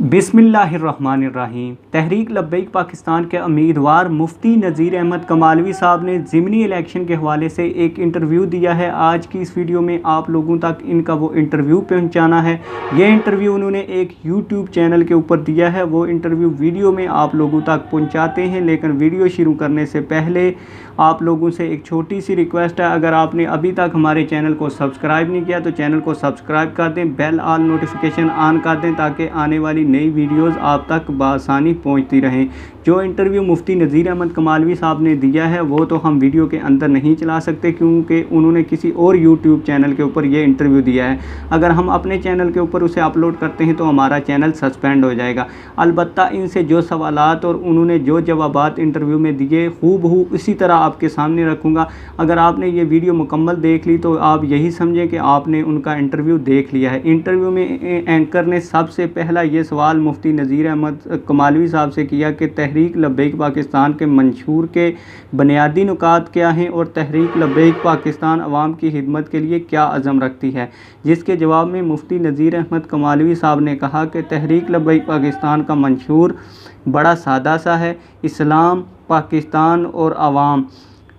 बिस्मिल्लाहिर्रहमानिर्रहीम। तहरीक लब्बैक पाकिस्तान के उम्मीदवार मुफ्ती नज़ीर अहमद कमालवी साहब ने ज़िमनी इलेक्शन के हवाले से एक इंटरव्यू दिया है। आज की इस वीडियो में आप लोगों तक इनका वो इंटरव्यू पहुंचाना है। ये इंटरव्यू उन्होंने एक यूट्यूब चैनल के ऊपर दिया है। वो इंटरव्यू वीडियो में आप लोगों तक पहुँचाते हैं, लेकिन वीडियो शुरू करने से पहले आप लोगों से एक छोटी सी रिक्वेस्ट है। अगर आपने अभी तक हमारे चैनल को सब्सक्राइब नहीं किया तो चैनल को सब्सक्राइब कर दें, बेल ऑल नोटिफिकेशन ऑन कर दें ताकि आने वाली नई वीडियोस आप तक बआसानी पहुंचती रहें। जो इंटरव्यू मुफ्ती नज़ीर अहमद कमालवी साहब ने दिया है वो तो हम वीडियो के अंदर नहीं चला सकते, क्योंकि उन्होंने किसी और यूट्यूब चैनल के ऊपर ये इंटरव्यू दिया है। अगर हम अपने चैनल के ऊपर उसे अपलोड करते हैं तो हमारा चैनल सस्पेंड हो जाएगा। अलबत्ता इनसे जो सवालात और उन्होंने जो जवाबात इंटरव्यू में दिए हूबहू इसी तरह आपके सामने रखूँगा। अगर आपने ये वीडियो मुकम्मल देख ली तो आप यही समझें कि आपने उनका इंटरव्यू देख लिया है। इंटरव्यू में एंकर ने सबसे पहला ये सवाल मुफ्ती नज़ीर अहमद कमालवी साहब से किया कि तहरीक लब्बैक पाकिस्तान के मंशूर के बुनियादी नुकात क्या हैं और तहरीक लब्बैक पाकिस्तान अवाम की खिदमत के लिए क्या अज़म रखती है। जिसके जवाब में मुफ्ती नज़ीर अहमद कमालवी साहब ने कहा कि तहरीक लब्बैक पाकिस्तान का मंशूर बड़ा सादा सा है। इस्लाम, पाकिस्तान और अवाम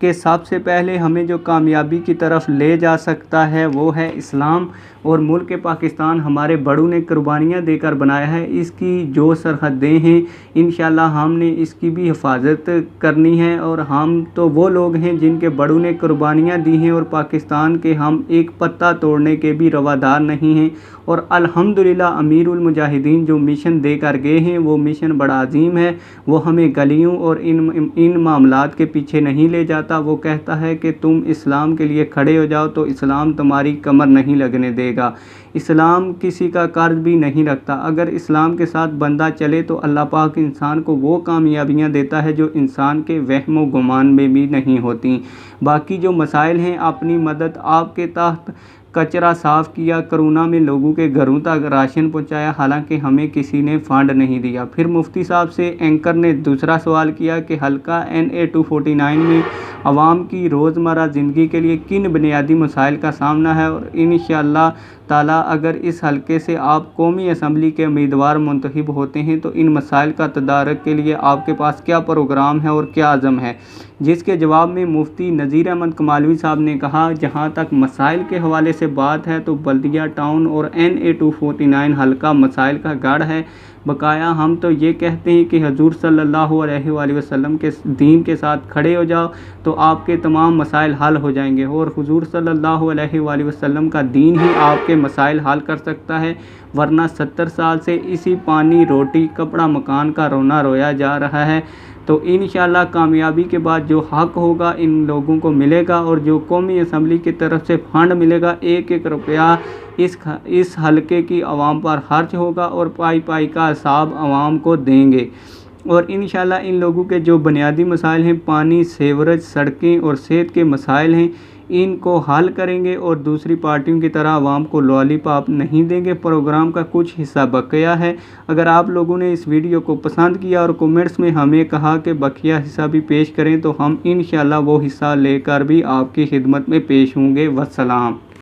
के सबसे पहले हमें जो कामयाबी की तरफ ले जा सकता है वो है इस्लाम, और मुल्क पाकिस्तान हमारे बड़ों ने कुर्बानियाँ देकर बनाया है। इसकी जो सरहदें हैं इंशाल्लाह हमने इसकी भी हिफाजत करनी है, और हम तो वो लोग हैं जिनके बड़ों ने कुर्बानियाँ दी हैं और पाकिस्तान के हम एक पत्ता तोड़ने के भी रवादार नहीं हैं। और अल्हम्दुलिल्लाह अमीरुल मुजाहिदीन जो मिशन दे कर गए हैं वो मिशन बड़ा अजीम है। वो हमें गलियों और इन मामलात के पीछे नहीं ले जाता। वो कहता है कि तुम इस्लाम के लिए खड़े हो जाओ तो इस्लाम तुम्हारी कमर नहीं लगने देगा। इस्लाम किसी का कर्ज भी नहीं रखता। अगर इस्लाम के साथ बंदा चले तो अल्लाह पाक इंसान को वो कामयाबियाँ देता है जो इंसान के वहम व गुमान में भी नहीं होती। बाकी जो मसाइल हैं, अपनी मदद आपके तहत कचरा साफ़ किया, कोरोना में लोगों के घरों तक राशन पहुंचाया, हालांकि हमें किसी ने फंड नहीं दिया। फिर मुफ्ती साहब से एंकर ने दूसरा सवाल किया कि हल्का NA 249 में आवाम की रोज़मर्रा ज़िंदगी के लिए किन बुनियादी मसाइल का सामना है, और इंशाअल्लाह ताला अगर इस हल्के से आप कौमी असम्बली के उम्मीदवार मुंतखब होते हैं तो इन मसाइल का तदारक के लिए आपके पास क्या प्रोग्राम है और क्या अज़म है। जिसके जवाब में मुफ्ती नज़ीर अहमद कमालवी साहब ने कहा, जहाँ तक मसाइल के हवाले से बात है तो बल्दिया टाउन और NA 249 हल्का मसाइल का गढ़ है। बकाया हम तो ये कहते हैं कि हजूर सल्लल्लाहु अलैहि वसल्लम के दीन के साथ खड़े हो जाओ तो आपके तमाम मसाइल हल हो जाएंगे, और हुजूर सल्लल्लाहु अलैहि वसल्लम का दीन ही आपके मसाइल हल कर सकता है। वरना 70 साल से इसी पानी, रोटी, कपड़ा, मकान का रोना रोया जा रहा है। तो इंशाअल्लाह कामयाबी के बाद जो हक होगा इन लोगों को मिलेगा, और जो कौमी असम्बली की तरफ से फ़ंड मिलेगा 1-1 रुपया इस हलके की आवाम पर खर्च होगा और पाई का हिसाब आवाम को देंगे। और इंशाअल्लाह इन लोगों के जो बुनियादी मसाइल हैं, पानी, सीवरेज, सड़कें और सेहत के मसाइल हैं, इनको हल करेंगे और दूसरी पार्टियों की तरह आवाम को लॉलीपॉप नहीं देंगे। प्रोग्राम का कुछ हिस्सा बकिया है। अगर आप लोगों ने इस वीडियो को पसंद किया और कमेंट्स में हमें कहा कि बकिया हिस्सा भी पेश करें तो हम इंशाअल्लाह वो हिस्सा लेकर भी आपकी खिदमत में पेश होंगे। वस्सलाम।